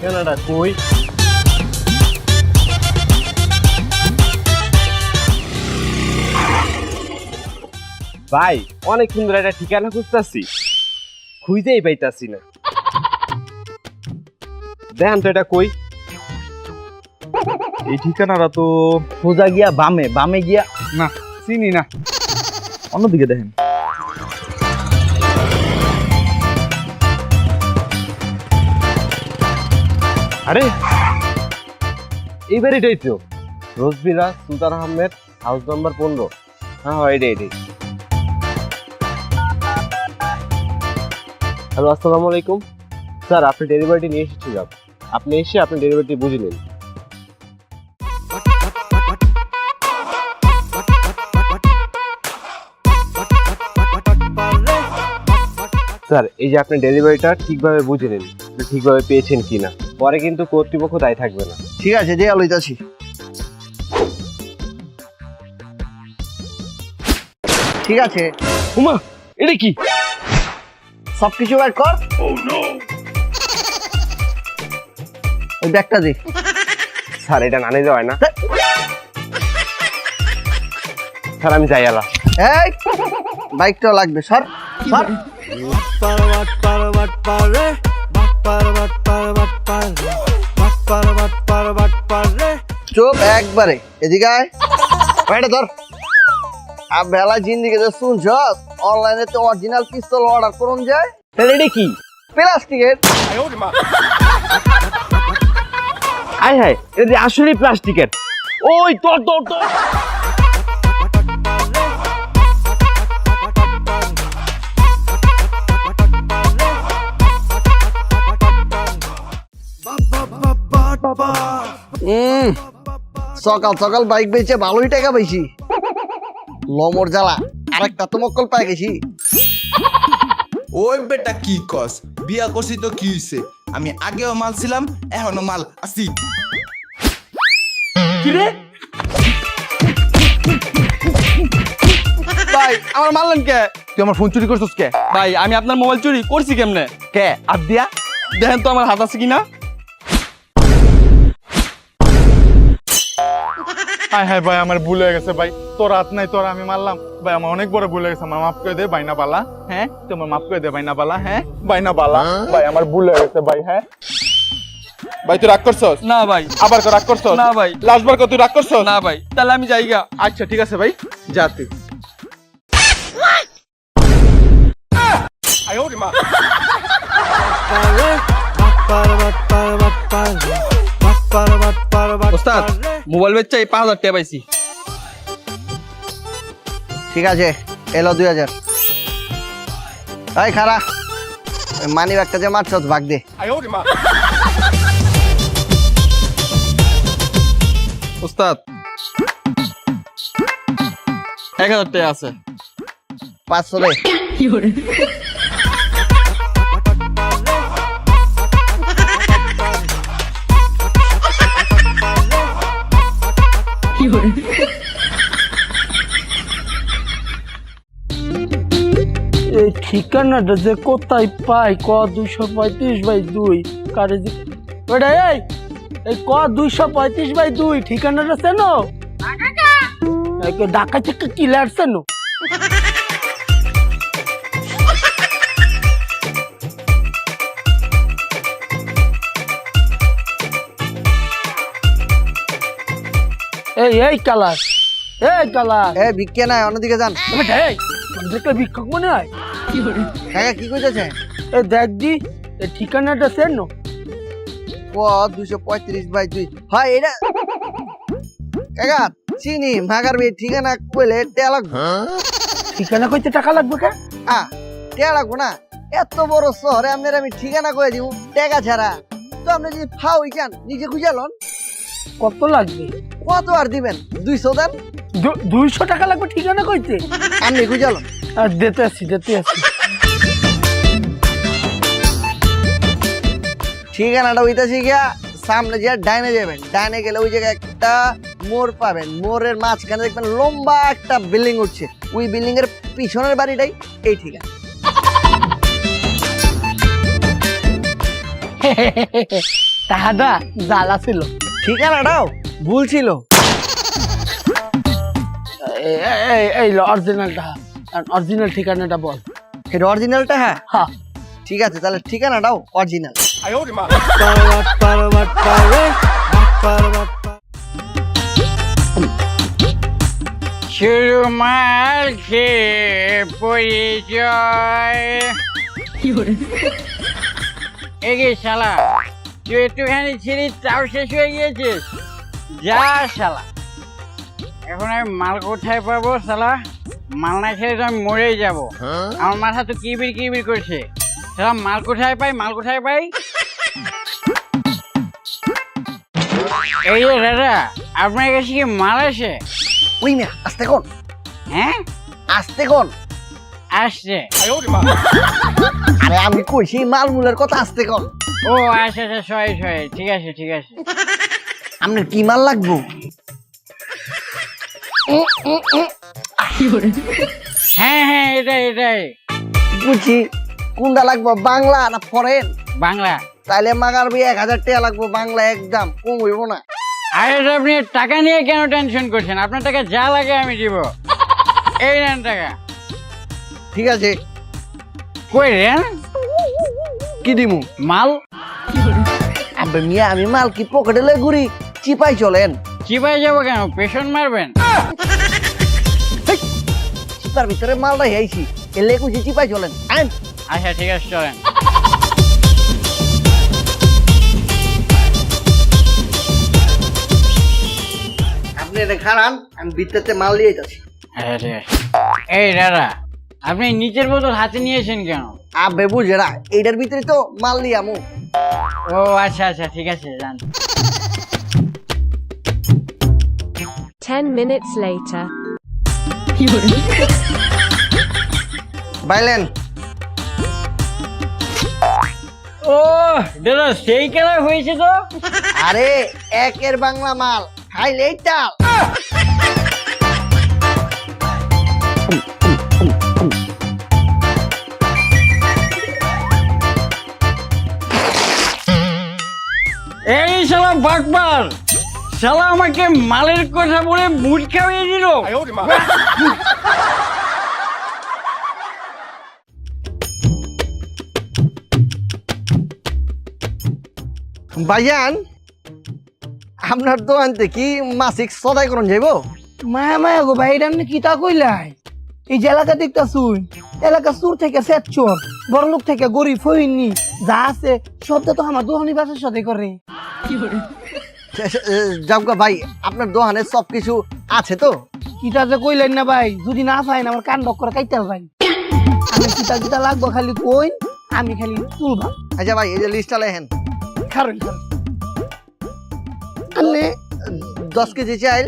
ঠিকানাটা কই? ভাই অনেক সুন্দর একটা ঠিকানা খুঁজতেছি, খুঁজেই পাইতাছি না। দেখেন তো এটা কই? এই ঠিকানাটা তো সোজা গিয়া বামে, বামে গিয়া না চিনি না, অন্যদিকে দেখেন। আরে এইবার এটাই তো রোজবিলা সুলতান আহমেদ, হাউস নাম্বার 15। হ্যাঁ হয় এটাই। হ্যালো, আসসালামু আলাইকুম স্যার, আপনি ডেলিভারিটি নিয়ে এসেছিলাম, আপনি এসে আপনি ডেলিভারিটি বুঝে নিন। স্যার এই যে আপনি ডেলিভারিটা ঠিকভাবে বুঝে নিন, ঠিকভাবে পেয়েছেন কিনা, পরে কিন্তু কর্তৃপক্ষ দায়ী থাকবে না। ঠিক আছে, যে লইতাছি। ঠিক আছে, উমা এটা কি? সবকিছু বের কর। ওই ব্যাগটা দে। স্যার এটা না নিলে হয় না স্যার, আমি যাই আলা। এই বাইকটাও লাগবে, সর সর। চুপ একবারে, এদিকে আয়। বাইরে ধর। আর বেলা জিন্দিগি তো শুনছ, অনলাইনে তো অরিজিনাল পিস্তল অর্ডার করুন যায়। স্যার এটা কি? প্লাস্টিকের। আয় হায়, এটা যে আসলে প্লাস্টিকের। ওই তোর তোর তোর সকাল সকাল বাইক বেচে ভালোই টাকা পাইছি। লমর জ্বালা আরেকটা তো মক্কল পাই গেছি। ওই বেটা কি কস? বিয়া করছি তো কি হইছে? আমি আগেও মাল ছিলাম, এখনো মাল আছি। কি রে? ভাই আমার মারলেন কে? তুই আমার ফোন চুরি করছিস কে? ভাই আমি আপনার মোবাইল চুরি করছি কেমনে? কে আর দিয়া? দেখেন তো আমার হাত আছে কিনা। হায় হায় ভাই, আমার ভুল হয়ে গেছে ভাই। তোর হাত নাই, তোর আমি মারলাম ভাই, আমার অনেক বড় ভুল হয়ে গেছে। আমার মাফ করে দে বাইনা বালা। হ্যাঁ তোমার মাফ করে দে বাইনা বালা। হ্যাঁ বাইনা বালা ভাই, আমার ভুল হয়ে গেছে ভাই। হ্যাঁ ভাই তুই রাগ করছস? না ভাই। আবার রাগ করছস? না ভাই। লাস্টবার তুই রাগ করছস? না ভাই, তাহলে আমি যাইগা। আচ্ছা ঠিক আছে ভাই, যা তুই। ওস্তাদ মোবাইল বেচে 5,000 টাকা পাইছি। ঠিক আছে, এলো 2000। এই খারা, মানি ব্যাগটা যে মারছস ভাগ দে। ওস্তাদ 1000 টাকা আছে। 500 দে। এই ঠিকানাটা যে কোথায় পাই? ক 235/2 কারে ওটা? এই ক 235/2 ঠিকানাটা চেনো? ঢাকা থেকে কিলার চেনো? এই কালার, এই কালার, এ ভিক্ষে নাই, অন্যদিকে যান। দেখলে ভিক্ষক মনে হয়। কাকা কি কইতেছে? এ দেখ দি, এই ঠিকানাটা চেনো? ক 235/2। হয় এটা কাকা চিনি, মাগার বে ঠিকানা কইলে টেয়া লাগবে। ঠিকানা কইতে টাকা লাগবে কে? টেয়া লাগবে না? এত বড় শহরে আপনার আমি ঠিকানা কয়ে দিব টাকা ছাড়া? তো আপনি যদি ফাও ইখান নিজে খুঁজে লন। কত লাগবে? কত আর দিবেন? 200 দেন। 200 টাকা লাগবে ঠিকানা কইতে? আপনি খুঁজে লন। দিতে আসি। ঠিকানাটা হইতাছি গিয়া সামনে যে ডাইনে যাবেন, ডাইনে গেলে ওই জায়গায় একটা মোড় পাবেন। মোড়ের মাঝখানে দেখবেন লম্বা একটা বিল্ডিং উঠছে, ওই বিল্ডিং এর পিছনের বাড়িটাই এই ঠিকানা। টাকাটা জ্বালা ছিল। ঠিকানাটাও ভুল ছিল। এই অরিজিনাল টাকা, অরিজিনাল ঠিকানাটা বল। এটা অরিজিনালটা? হ্যাঁ হ্যাঁ, ঠিক আছে, তাহলে ঠিকানাটাও অরিজিনাল। সুরমার খেয়ে পরিচয় এগে শালা, তুই একটুখানি ছিলি তাও শেষ হয়ে গিয়েছিস। যা শালা, এখন আমি মাল কোথায় পাবো শালা? মাল না খেলে তো আমি মরেই যাবো। আমার মাথা তো কিবির কিবির করছে। শালা মাল কোথায় পাই, মাল কোথায় পাই? এই যে দাদা, আপনার কাছে কি মাল আছে? ওই মিয়া আস্তে কোন, হ্যাঁ আস্তে কোন। আসছে। আরে আমি কইছি মালমূলের কথা, আস্তে কোন। ও আচ্ছা আচ্ছা, সরি সরি, ঠিক আছে ঠিক আছে। আপনার কি মাল লাগবো? হ্যাঁ হ্যাঁ, এটাই এটাই। বুঝছি, কোনটা লাগবো, বাংলা না ফরেন? বাংলা। তাইলে মাগার ভাই 1000 টাকা লাগবো, বাংলা একদম কম হইব না। আরে তো আপনি টাকা নিয়ে কেন টেনশন করছেন? আপনার টাকা যা লাগে আমি দিব। এই নেন টাকা। ঠিক আছে, কই রেন? কি দিমু? মাল। আবে মিয়া, আমি মাল কি পকেটে লয়ে ঘুরি? চিপাই চলেন। চিপাই যাবো কেন? পেছন মারবেন? চিপার ভিতরে মালটা হেয়েছি, এলে কইছি চিপাই চলেন। আইন। আচ্ছা ঠিক আছে, চলেন। আপনি এটা খারান, আমি ভিতরতে মাল নিয়ে যাচ্ছি। আচ্ছা ঠিক আছে। এই দাদা, আপনি নিচের বোতল হাতে নিয়েছেন কেন? আবে বুঝেরা, এইটার ভিতরে তো মাল নিয়ে আমু। ও আচ্ছা আচ্ছা, ঠিক আছে, যান। 10 minutes later. বাইলেন। ও দাদা, সেই খেলা হয়েছে তো। আরে একের বাংলা মাল, খাইলে এইটা। এই শালা বাটপার, শালা আমাকে মালের কথা বলে মুড খাইয়ে দিল। ভাইজান, আপনার দোকান থেকে মাসিক সদাই করুন যাইব? মায়া মায়া গো ভাই, এটা আপনি কি তা কইলাই? এই যে এলাকা দেখতা শুন, এলাকা সুর থেকে সেট চোর, বড় লোক থেকে গরিব হইনি, যা আছে সবটা তো আমার দোহানি বাসার সাথে করে। যাবগা ভাই, আপনার দোকানে সবকিছু আছে তো? কিটা যে কইলেন না ভাই, যদি না পাইন আমার কান ডক করে কাইতে ভাই। আমি কিটা কিটা লাগবো খালি কইন, আমি খালি তুলবা। আচ্ছা ভাই, এই যে লিস্টটা লেখেন। খারেন খারেন। আপনি 10 কেজি চাইল,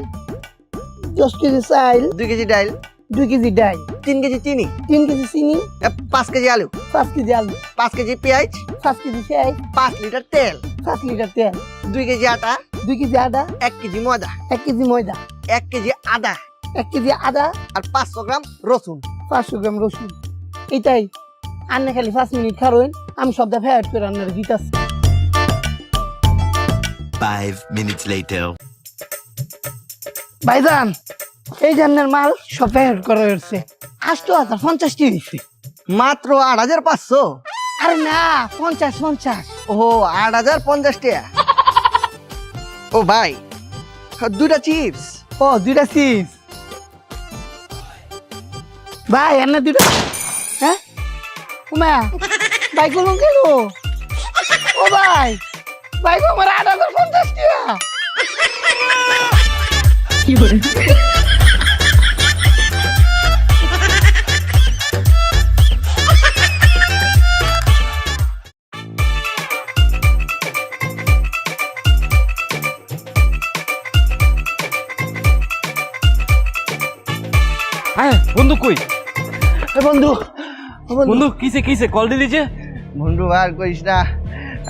10 কেজি চাইল, 2 কেজি ডাইল, 2 কেজি ডাল, 3 কেজি চিনি, 3 কেজি চিনি, 5 কেজি আলু, 5 কেজি আলু, 5 কেজি পেঁয়াজ, 5 কেজি পেঁয়াজ, 5 লিটার তেল, 5 লিটার তেল, 2 কেজি আটা, 2 কেজি আদা, 1 কেজি ময়দা, 1 কেজি ময়দা, 1 কেজি আদা, 1 কেজি আদা, আর 500 গ্রাম রসুন। 500 গ্রাম রসুন। এইটাই আন্নে খালি 5 মিনিট খারোইন, আমি সবটা ফেয়ার করে আন্নার দিতাছি। 5 minutes later. ভাইজান, এই জান্নার মাল সব ফেয়ার করে হচ্ছে 8,50 টি দিচ্ছে। মাত্র 8500? আরে না, 50। ও 8050 টাকা। ও ভাই, 2টা চিপস। ও 2টা চিপস ভাই, এনে 2টা। হ্যাঁ উমা, ভাই গুলো কেন? ও ভাই, ভাই গো আমার 8,50 টাকা। হ্যাঁ বন্ধু কই? এ বন্ধু, বন্ধু কিসে কিসে কল দিয়ে দিছে? বন্ধু আর কইস না,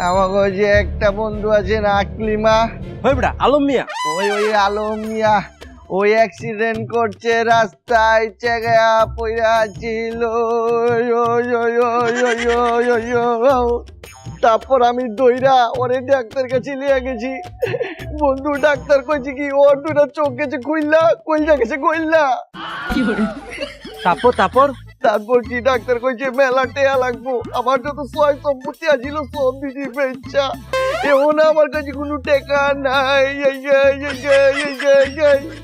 আমার ওই যে একটা বন্ধু আছে না, আকলিমা, ওই বেটা আলম মিয়া। ওই আলম মিয়া, ওই অ্যাক্সিডেন্ট করছে রাস্তায়, চেগা পইরা ছিল। তারপর আমি দইরা ওরে ডাক্তার কাছে নিয়ে গেছি। বন্ধু ডাক্তার কইছে কি ওর দুটা চোখ গেছে খুইল্লা, কইলা গেছে কইল্লা। তারপর কি ডাক্তার কইছে মেলা টেয়া লাগবো, আমার যত সয় সম্পত্তি আছিল সব দিদি বেচা, এখন আমার কাছে কোনো টাকা নাই।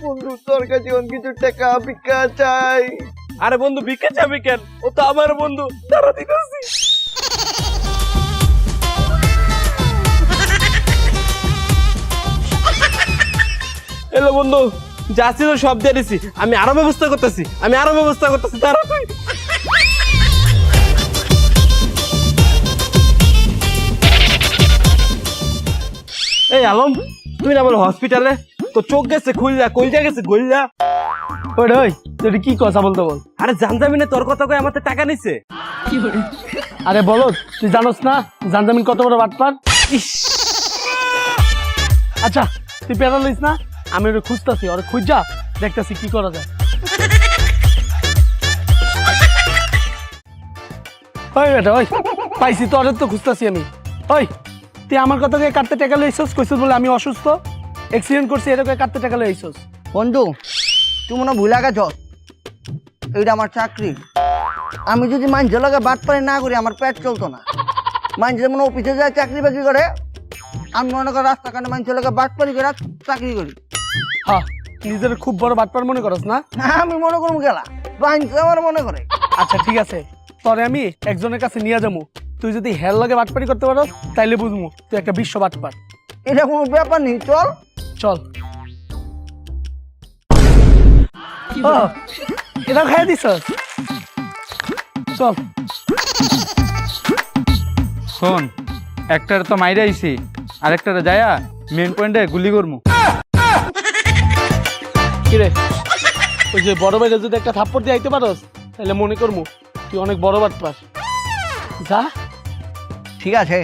বন্ধু তোর কাছে এখন কিছু টাকা ভিক্ষা চাই। আরে বন্ধু ভিক্ষা চাবি কেন? ও তো আমার বন্ধু, তারা দিতেছি। এলো বন্ধু, যা ছিল সব দিয়ে দিছি, আমি আরো ব্যবস্থা করতেছি, তারা তুই। এই আলম, তুই না বলো হসপিটালে তো চোখ গেছে খুললা, কইজা গেছে গইলা। ওই তুই কি কথা বলতে বল? আরে জানজামিনে তোর কথা কই আমার তো টাকা নিছে। আরে বলো, তুই জানোস না জানজামিন কত বড় বাটপার? আচ্ছা তুই পেরা লইস না, আমি ওরে খুঁজতাছি, ওরে খুঁজা দেখতাছি কি করা যায়। ওই বেটা ওই পাইছি তো, তো খুঁজতাছি আমি। ওই তুই আমার কথা কাটতে টাকা লইছস, কইছস বলে আমি অসুস্থ অ্যাক্সিডেন্ট করছি, এরকম কাটতে টাকা লইছস। বন্ধু তুই মনে ভুলা গেছ, এইটা আমার চাকরি। আমি যদি মানুষের লগে বাটপারি না করি আমার পেট চলতো না। মানুষ যেমন অফিসে যায় চাকরি বাকরি করে, আমি মনে করি রাস্তাঘাটে মানুষের লগে বাটপারি করে চাকরি করি। হ্যাঁ নিজের খুব বড় বাটপার মনে করস না? আমি মনে করবো গেলা, মানুষ আমার মনে করে। আচ্ছা ঠিক আছে, তরে আমি একজনের কাছে নিয়ে যাবো, তুই যদি হের লগে বাটপারি করতে পারো তাইলে বুঝবো তুই একটা বিশ্ব বাটপার। এটা কোনো ব্যাপার নেই, চল চল। এটা খাই দিস, চল। শোন, একটার তো মাইরে আইছি, আরেকটারে যায়া মেন পয়েন্টে গুলি করমু। কিরে ওই যে বড় ভাইরে যদি একটা থাপ্পড় দিয়ে আইতে পারস তাহলে মনে করবো তুই অনেক বড় বাটপার। যা। ঠিক আছে,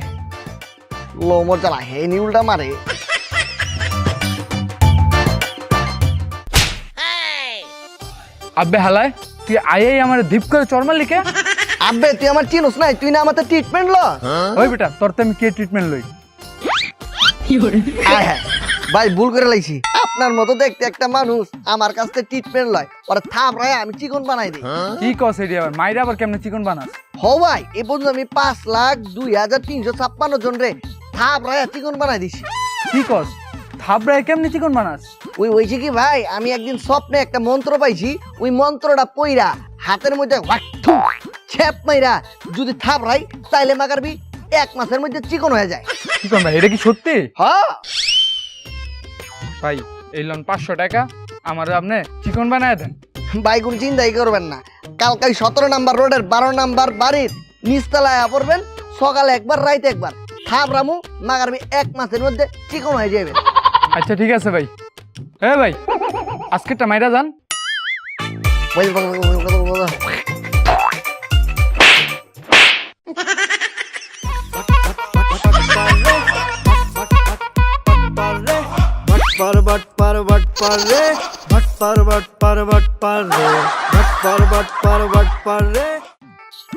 লো মোর চালা হে নিউলটা মারে। আব্বে হালায়, তুই আইয়াই আমার দীপ করে চরমার লিখে। আব্বে তুই আমার চিনোস নাই, তুই না আমার ট্রিটমেন্ট ল। ওই বেটা, তোর তো আমি কে ট্রিটমেন্ট লই। ভাই ভুল করে লাইছি, আপনার মতো দেখতে একটা মানুষ আমার কাছ থেকে ট্রিটমেন্ট লয়, ওরা থাপ রায় আমি চিকন বানাই দিই। কি কস এডি আবার মাইরা আবার কেমনে চিকন বানাস? হো ভাই এ পর্যন্ত আমি 5,02,356 জন রে থাপ রায় চিকন বানাই দিছি। কি কস থাবরায় কেমনে চিকন বানাস? ওই হয়েছে কি ভাই, আমি একদিন স্বপ্নে একটা মন্ত্র পাইছি, ওই মন্ত্রটা পইরা হাতের মধ্যে ছেপ মাইরা যদি থাপ রাই তাইলে মাগারবি 1 মাসের মধ্যে চিকন হয়ে যায়। চিকন ভাই, এটা কি সত্যি? হ্যাঁ ভাই এই লোন 500 টাকা, আমার আপনি চিকন বানায় দেন। ভাই কোন চিন্তাই করবেন না, কালকাই 17 নাম্বার রোডের 12 নাম্বার বাড়ির নিচতলায় পড়বেন, সকালে একবার রাইতে একবার থাপ রামু মাগারবি 1 মাসের মধ্যে চিকন হয়ে যাবে। আচ্ছা ঠিক আছে ভাই। হ্যাঁ ভাই, আজকেরটা মাইরা যান।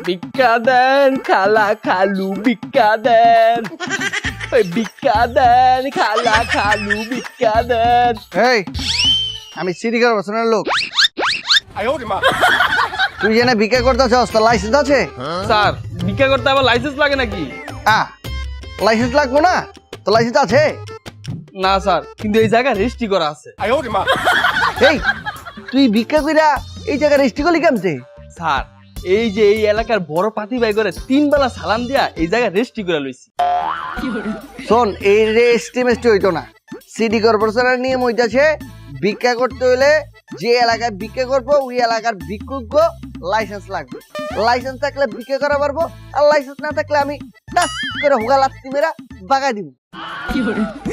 ভিক্ষা দেন খালা খালু, ভিক্ষা দেন, ভিক্ষা দেন খালা খালু, ভিক্ষা দেন। এই আমি সিটি কর্পোরেশনের লোক, তুই জেনে ভিক্ষা করতেছস, তোর লাইসেন্স আছে? স্যার ভিক্ষা করতে আবার লাইসেন্স লাগে নাকি? লাইসেন্স লাগবো না? তোর লাইসেন্স আছে? না স্যার, কিন্তু এই জায়গায় রেজিস্ট্রি করা আছে। এই তুই ভিক্ষা কইরা এই জায়গায় রেজিস্ট্রি করলি কেমতে? স্যার এই যে এই এলাকার বড় পাতি ভাই করে 3 বেলা সালাম দিয়া এই জায়গায় রেজিস্ট্রি করে লইছি। শোন, এই রেজিস্ট্রি হইতো না, সিটি কর্পোরেশনের নিয়ম হইতাছে ভিক্ষা করতে হইলে যে এলাকায় ভিক্ষা করবো ওই এলাকার ভিক্ষুক লাইসেন্স লাগবে। লাইসেন্স থাকলে ভিক্ষা করা পারবো, আর লাইসেন্স না থাকলে আমি টাস করে হুগা লাত্তি মেরা বাগাই দিব।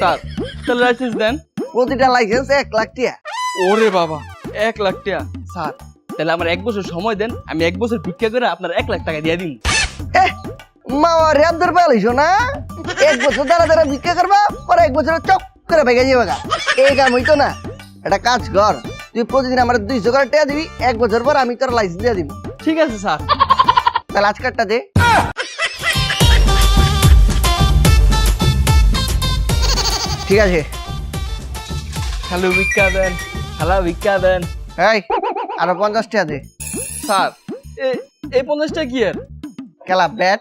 স্যার তাহলে লাইসেন্স দেন। প্রতিটা লাইসেন্স 1 লাখ টাকা। ওরে বাবা, 1 লাখ টাকা? স্যার তাহলে আমার 1 বছর সময় দেন, আমি 1 বছর ভিক্ষা করে আপনার 1 লাখ টাকা দিয়ে দিন। মাওয়া রেবদের পালিছো না, 1 বছর দ্বারা ভিক্ষা করবা, পরে 1 বছর চক করে ভেঙে যাবে। এই কাম হইতো না, একটা কাজ কর, তুই প্রতিদিন আমার 200 করে টাকা দিবি, 1 বছর পর আমি তোর লাইসেন্স দিয়ে দিব। ঠিক আছে স্যার। তাহলে আজকেরটা দে। ঠিক আছে। খালু ভিক্ষা দেন, খালা ভিক্ষা দেন। এই আরো 50 টাকা দে। স্যার এই 50টা কি এর? খেলা ব্যাট।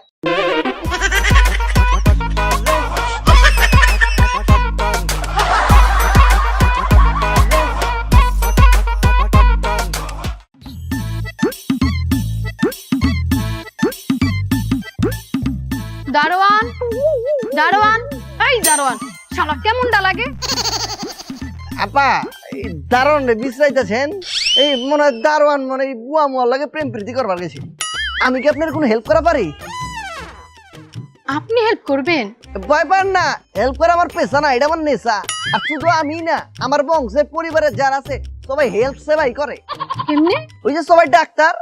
দারোয়ান, দারোয়ান, এই দারোয়ান, শালা কেমনটা লাগে? আপা এই দারোয়ান রে বিশ্রাইতেছেন? এই মনে হয় দারোয়ান মানে এই বুয়া মুয়ার লাগে প্রেম প্রীতি করবার গেছে। আমি কি আপনার কোনো হেল্প করা পারি? আপনি হেল্প করবেন? ভয় পান না, হেল্প করা আমার পেশা না, এটা আমার নেশা। আর শুধু আমি না, আমার বংশের পরিবারের যারা আছে সবাই হেল্প সেবাই করে। কেমনে? ওই যে সবাই ডাক্তার।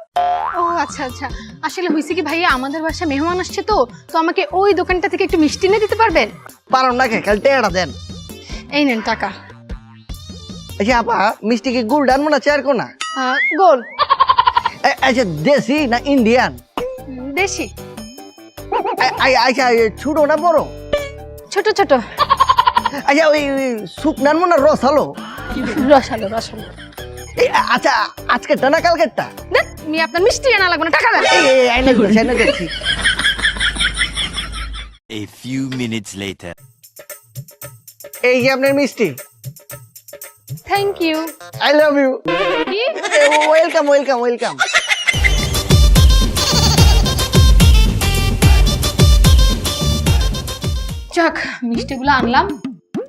ও আচ্ছা আচ্ছা, আসলে হয়েছে কি ভাইয়া, আমাদের বাসায় মেহমান আসছে তো আমাকে ওই দোকানটা থেকে একটু মিষ্টি এনে দিতে পারবেন? পারো না কে, খালি টেয়াটা দেন। এই নেন টাকা। আচ্ছা আপা, মিষ্টি কি গুড় ডান মনে চেয়ার কোনা? গোল। আচ্ছা দেশি না ইন্ডিয়ান? দেশি। আচ্ছা ছোট না বড়? ছোট ছোট। আচ্ছা ওই শুকনার মনে রস হলো? রসালো রসালো। আচ্ছা আজকেরটা না কালকেরটা? আমি আপনার মিষ্টি আনা লাগবে না, টাকা দেন। আইনা দেখছি। A few minutes later. এই যে আপনার মিষ্টি। Thank you. I love you. কি? Welcome welcome welcome. যাক, মিষ্টিগুলো আনলাম,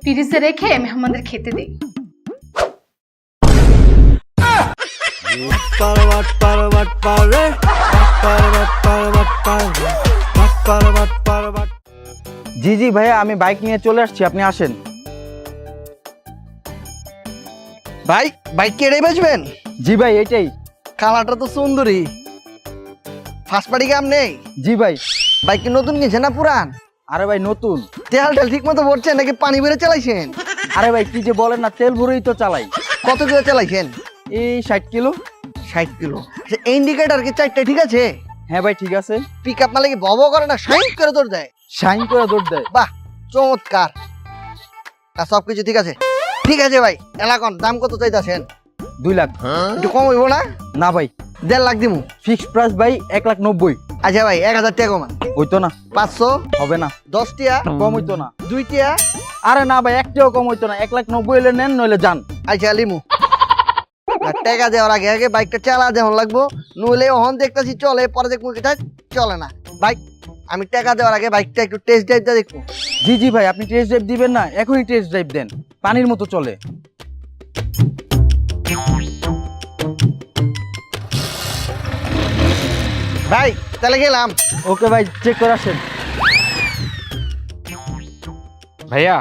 ফ্রিজে রেখে মেহমানদের খেতে দেই। জি জি ভাইয়া, আমি বাইক নিয়ে চলে আসছি, আপনি আসেন। ভাই বাইক কেড়ে বেচবেন? জি ভাই এইটাই। কালারটা তো সুন্দরী। ফার্স্ট পার্টি কাম নেই? জি ভাই। বাইক কি নতুন কিনছে না পুরান? আরে ভাই নতুন। তেল টেল ঠিক মতো ভরছেন নাকি পানি বেড়ে চালাইছেন? আরে ভাই কি যে বলেন না, তেল ভরেই তো চালাই। কত কিলো চালাইছেন? এই 60 কিলো। 60 কিলো। আচ্ছা ইন্ডিকেটর কি চারটে ঠিক আছে? হ্যাঁ ভাই ঠিক আছে। পিক আপ মালে কি বব করে না শাইন করে দৌড় দেয়? শাইন করে দৌড় দেয়। বাহ চমৎকার। সব কিছু ঠিক আছে? ঠিক আছে ভাই, এলাকন দাম কত চাইতেছেন? 2 লাখ। একটু কম হইব না? না ভাই 1.5 লাখ দিমু। ফিক্সড প্রাইস ভাই 1,90,000। আচ্ছা ভাই 1000 টাকা কমান। হইতো না। 500? হবে না। 10 টিয়া? কম হইতো না। 2 টিয়া? আরে না ভাই, একটাও কম হইতো না। 1,90,000 হলে নেন, নইলে যান। আচ্ছা লিমু। টাকা দেওয়ার আগে আগে বাইকটা চালা যেমন লাগবো, নইলে ওহন দেখতেছি চলে, পরে দেখবো এটা চলে না। বাইক আমি টাকা দেওয়ার আগে বাইকটা একটু টেস্ট ড্রাইভ দিয়ে দেখবো। জি জি ভাই, আপনি টেস্ট ড্রাইভ দিবেন না, এখনই টেস্ট ড্রাইভ দেন, পানির মতো চলে। ভাই তাহলে গেলাম। ওকে ভাই, চেক করে আসেন। ভাইয়া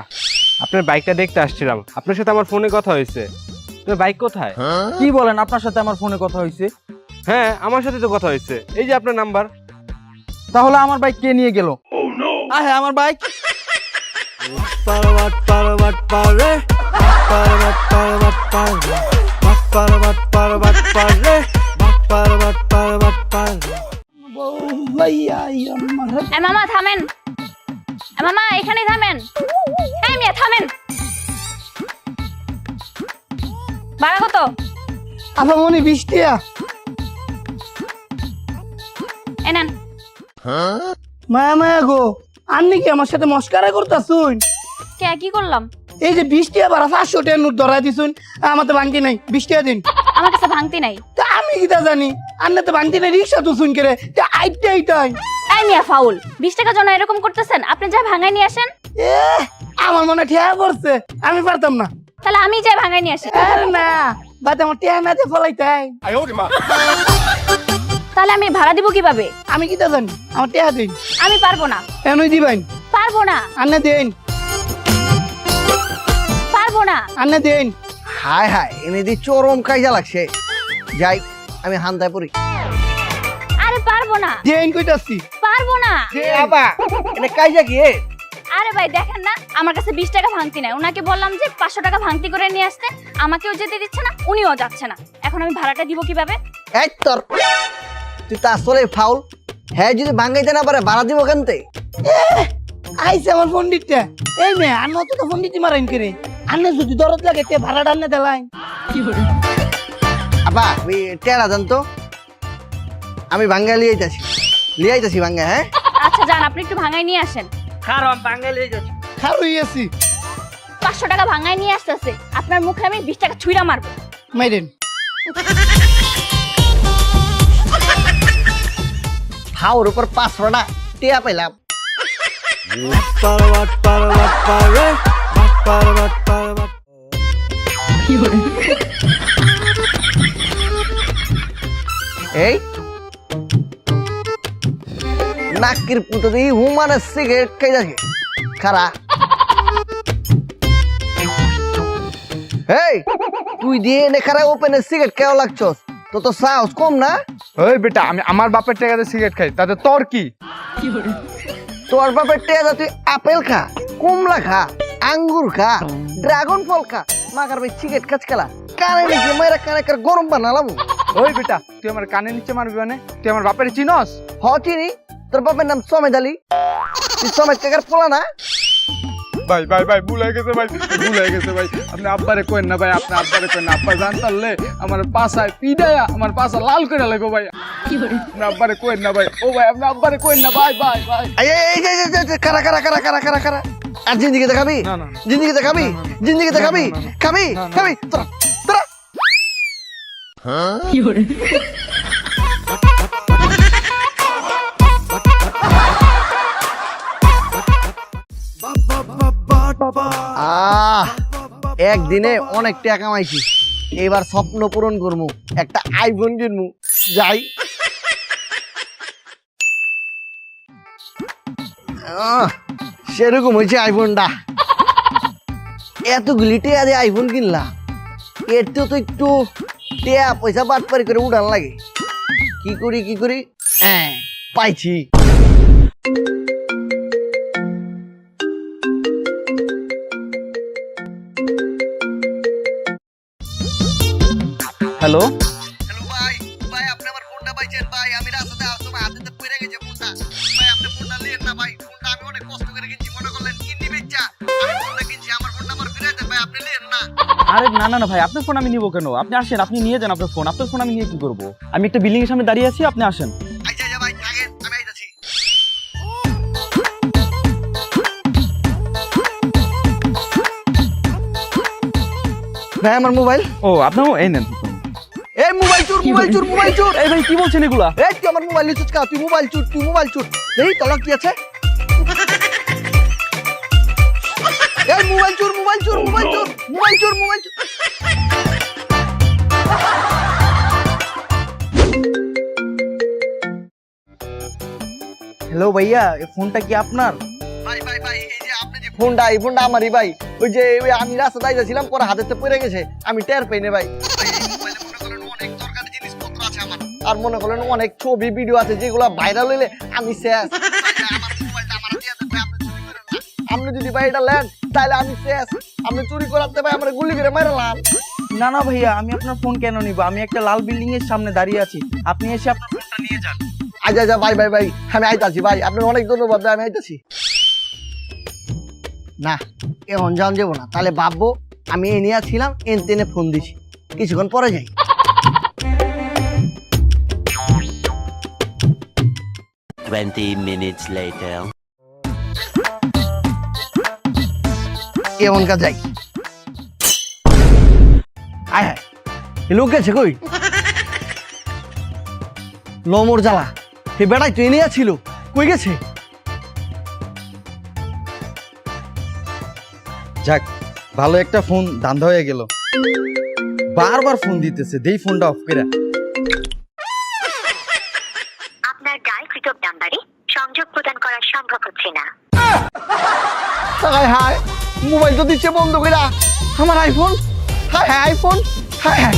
আপনার বাইকটা দেখতে আসছিলাম, আপনার সাথে আমার ফোনে কথা হয়েছে। তো বাইক কোথায়? কি বলেন, আপনার সাথে আমার ফোনে কথা হয়েছে? হ্যাঁ আমার সাথে তো কথা হয়েছে, এই যে আপনার নাম্বার। তাহলে আমার বাইক কে নিয়ে গেল? আহে আমার বাইক। মামা থামেন, মামা এখানেই থামেন। এই মিয়া থামেন। ভাড়া কত? আপা মনে 20 টাকা। এনেন। মায়া মায়া গো, আপনি কি আমার সাথে মস্কারা করতেছুন? কে কি করলাম? এই যে 20 টাকা ভাড়া 500 টাকা নোট ধরাই দিছুন, আমার তো ভাঙতি নাই, 20 টাকা দিন। আমার কাছে ভাঙতি নাই। তা আমি কি তা জানি, আপনি তো ভাঙতি নাই, রিক্সা তো শুন করে এইটাই। এই মিয়া ফাউল, 20 টাকার জন্য এরকম করতেছেন? আপনি যা ভাঙাই নিয়ে আসেন। আমার মনে ঠিয়া করছে, আমি পারতাম না। তাহলে আমি যাই ভাঙাই নিয়ে আসি। আরে না বাদ, আমার টিয়া না দিয়ে ফলাইতাই। তাহলে আমি ভাড়া দিব কিভাবে? আমি কি তা জানি, আমার টিয়া দিন। আমি পারবো না। এনই দিবেন? পারবো না। আন্না দেন। পারবো না। আন্না দেন। হায় হায়, এনে দি চরম কাইজা লাগছে। যাই আমি হান্দায় পড়ি। আরে পারবো না। দেন কইতাছি। পারবো না। বাবা এনে কাইজা কি? আরে ভাই দেখেন না, আমার কাছে 20 টাকা ভাঙতি নাই। ওনাকে বললাম যে 500 টাকা ভাঙতি করে নিয়ে আসতে, আমাকেও যেতে দিচ্ছে না, উনিও যাচ্ছে না। এখন আমি ভাড়াটা দিব কিভাবে? এই তোর, তুই তো আসলে ফাউল। হ্যাঁ যদি ভাঙাইতে না পারে ভাড়া দিব কেনতে? আইছে আমার পন্ডিতটা। এই মেয়ে আর মতো তো পন্ডিতি মারাইন করে আন্নে যদি দরদ লাগে তে ভাড়া ডান্নে দেলাই। আপা ওই টেরা জান তো, আমি ভাঙ্গা লিয়ে আইতাছি ভাঙ্গা। হ্যাঁ আচ্ছা যান, আপনি একটু ভাঙাই নিয়ে আসেন। খারাপ বাঙালি যাচ্ছে। খারুই আছি 500 টাকা ভাঙাই নিয়ে আসতেছে, আপনার মুখে আমি 20 টাকা ছুঁড়া মারবো। মাইরেন। হাওর উপর 500 টাকা টিয়া পাইলাম। এই নাকির পুতো দিয়ে হুমানের সিগারেট খাই যাচ্ছে খারা। এই তুই দিয়ে এনে খারা ওপেনের সিগারেট কেউ লাগছস? তো সাহস কম না? ওই বেটা আমি আমার বাপের টাকাতে সিগারেট খাই, তাতে তোর কি? তোর বাপের টেয়া তুই আপেল খা, কমলা খা, আঙ্গুর খা, ড্রাগন ফল খা, মাগার ভাই সিগারেট খাচ খেলা কানে নিচে মেয়েরা কানে গরম বানালাম। ওই বেটা তুই আমার কানে নিচে মারবি মানে? তুই আমার বাপের চিনস? হ চিনি, তোর বাপের নাম সমেদ আলী। তুই সমেদ কাকার পোলা না? ভাই ভাই ভাই ভুল হয়ে গেছে ভাই, ভুল হয়ে গেছে ভাই। আপনি আব্বারে কইেন না ভাই, আপনি আব্বারে কইেন না। আব্বা জানতারলে আমার পাছায় পিডায়া আমার পাছা লাল করে লাগো ভাই। আপনি আব্বারে কইেন না ভাই। ও ভাই আপনি আব্বারে কইেন না ভাই ভাই ভাই। এই কারা কারা কারা কারা কারা কারা আর জিন্দিগিতে খাবি? না, না, না। জিন্দিগিতে খাবি? জিন্দিগিতে খাবি? খাবি খাবি তোরা তোরা। একদিনে অনেক টাকা কামাইছি, এবার স্বপ্ন পূরণ করবো, একটা আইফোন কিনবো। যাই সেরকম হয়েছে আইফোনটা। এতগুলি টেয়া দিয়ে আইফোন কিনলা, এর তো একটু টেয়া পয়সা বাটপারি করে উঠান লাগে। কি করি হ্যাঁ পাইছি। হ্যালো হ্যালো ভাই, ভাই আপনি আমার ফোনটা পাইছেন ভাই? আমি রাস্তাতে আসতে হাতে পড়ে গেছে ফোনটা। ভাই আপনি ফোনটা নিয়েন না ভাই, ফোনটা আমি অনেক কষ্ট করে কিনছি, মনে করলেন কিডনি বেচা আমি ফোনটা কিনছি। আমার ফোনটা আমার ফিরে দেন ভাই, আপনি নিয়েন না। আরে না না না ভাই, আপনার ফোন আমি নিব কেন? আপনি আসেন, আপনি নিয়ে যান আপনার ফোন। আপনার ফোন আমি নিয়ে কি করব? আমি একটা বিল্ডিং এর সামনে দাঁড়িয়ে আছি, আপনি আসেন। আচ্ছা ভাই থাকেন, আমি আইতাছি। ভাই আমার মোবাইল। ও আপনিও এই নেন। এই মোবাইল চোর মোবাইল চোর মোবাইল চোর। এই ভাই কি বলছেন এগুলা? এই তুই আমার মোবাইল নিচ্ছিস কা? তুই মোবাইল চোর, তুই মোবাইল চোর। এই তলা কি আছে? এই মোবাইল চোর মোবাইল চোর মোবাইল চোর মোবাইল চোর মোবাইল চোর। হ্যালো ভাইয়া, এই ফোনটা কি আপনার? ভাই ভাই ভাই এই যে আপনি যে ফোনটা, এই ফোনটা আমারই ভাই। ওই যে ওই আমি রাস্তায় যাচ্ছিলাম, পরে হাতেতে পড়ে গেছে, আমি টের পাই না ভাই। এই মোবাইলে মনে করেন অনেক দরকারি জিনিসপত্র আছে আমার, আর মনে করেন অনেক ছবি ভিডিও আছে যেগুলো ভাইরাল হইলে আমি শেষ। আমার মোবাইলটা আমার দিয়ে দেন ভাই, আপনি চুরি করেন না। আপনি যদি ভাই এটা নেন তাহলে আমি শেষ। আপনি চুরি করাতে ভাই আমার গুলি করে মারলাম। না না ভাইয়া, আমি আপনার ফোন কেন নিব? আমি একটা লাল বিল্ডিং এর সামনে দাঁড়িয়ে আছি, আপনি এসে আপনার ফোনটা নিয়ে যান। আচ্ছা ভাই ভাই ভাই আমি আইতাছি ভাই, আপনার অনেক ধন্যবাদ ভাই, আমি আইতাছি। না এখন যান যাবো না, তাহলে ভাববো আমি এ নিয়ে ছিলাম, এন তেনে ফোন দিছি। কিছুক্ষণ পরে যাই। minutes later. এমন কাজ যাই। আয় হায় লোক গেছে কই? লমর জ্বালা, হে বেড়াই তুই নিয়ে ছিল কই গেছে? যাক ভালো একটা ফোন ধান্দা হয়ে গেল। বারবার ফোন দিতেছে, দেই ফোনটা অফ করে। আপনার ডায়ালকৃত নাম্বারে সংযোগ প্রদান করা সম্ভব হচ্ছে না। হায় হায় মোবাইল তো দিচ্ছে বন্ধ করে। আমার আইফোন, হায় হায় আইফোন, হায় হায়।